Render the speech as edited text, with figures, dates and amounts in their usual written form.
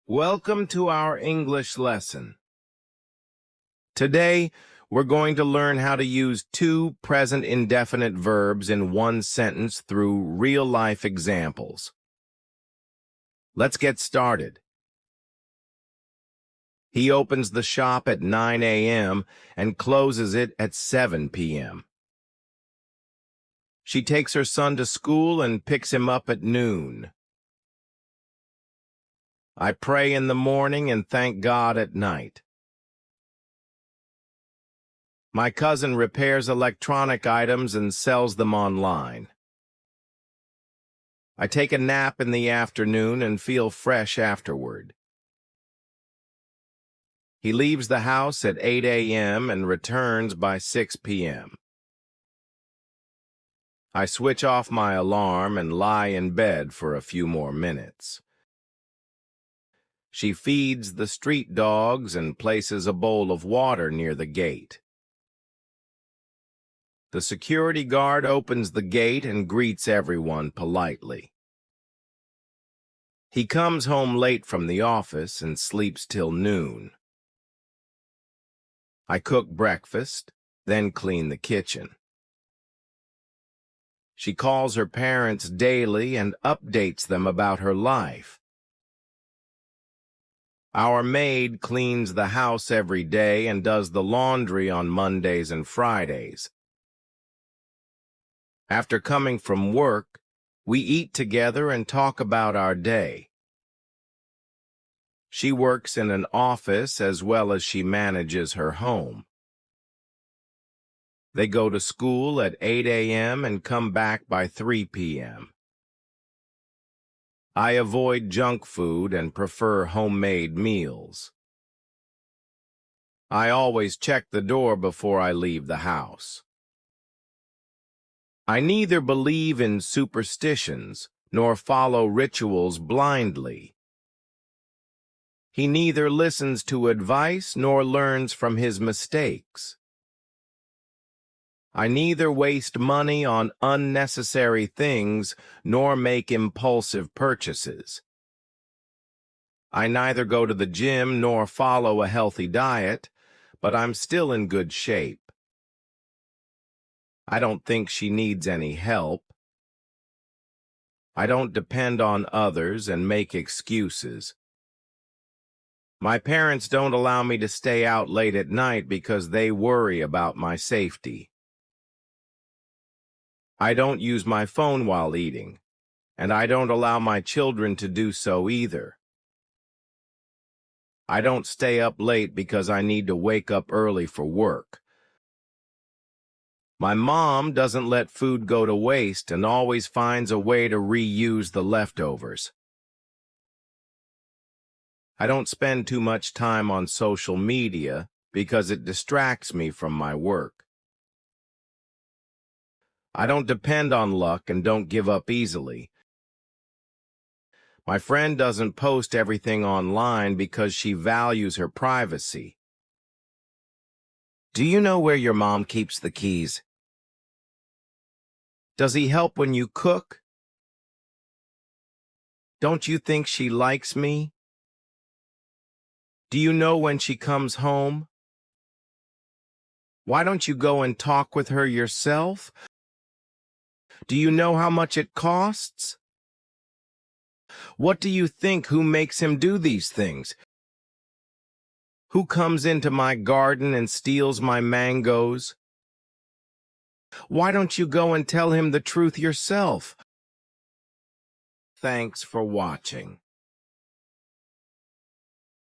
Welcome to our English lesson. Today, we're going to learn how to use two present indefinite verbs in one sentence through real-life examples. Let's get started. He opens the shop at 9 a.m. and closes it at 7 p.m. She takes her son to school and picks him up at noon. I pray in the morning and thank God at night. My cousin repairs electronic items and sells them online. I take a nap in the afternoon and feel fresh afterward. He leaves the house at 8 a.m. and returns by 6 p.m. I switch off my alarm and lie in bed for a few more minutes. She feeds the street dogs and places a bowl of water near the gate. The security guard opens the gate and greets everyone politely. He comes home late from the office and sleeps till noon. I cook breakfast, then clean the kitchen. She calls her parents daily and updates them about her life. Our maid cleans the house every day and does the laundry on Mondays and Fridays. After coming from work, we eat together and talk about our day. She works in an office as well as she manages her home. They go to school at 8 a.m. and come back by 3 p.m. I avoid junk food and prefer homemade meals. I always check the door before I leave the house. I neither believe in superstitions nor follow rituals blindly. He neither listens to advice nor learns from his mistakes. I neither waste money on unnecessary things nor make impulsive purchases. I neither go to the gym nor follow a healthy diet, but I'm still in good shape. I don't think she needs any help. I don't depend on others and make excuses. My parents don't allow me to stay out late at night because they worry about my safety. I don't use my phone while eating, and I don't allow my children to do so either. I don't stay up late because I need to wake up early for work. My mom doesn't let food go to waste and always finds a way to reuse the leftovers. I don't spend too much time on social media because it distracts me from my work. I don't depend on luck and don't give up easily. My friend doesn't post everything online because she values her privacy. Do you know where your mom keeps the keys? Does he help when you cook? Don't you think she likes me? Do you know when she comes home? Why don't you go and talk with her yourself? Do you know how much it costs? What do you think? Who makes him do these things? Who comes into my garden and steals my mangoes? Why don't you go and tell him the truth yourself? Thanks for watching.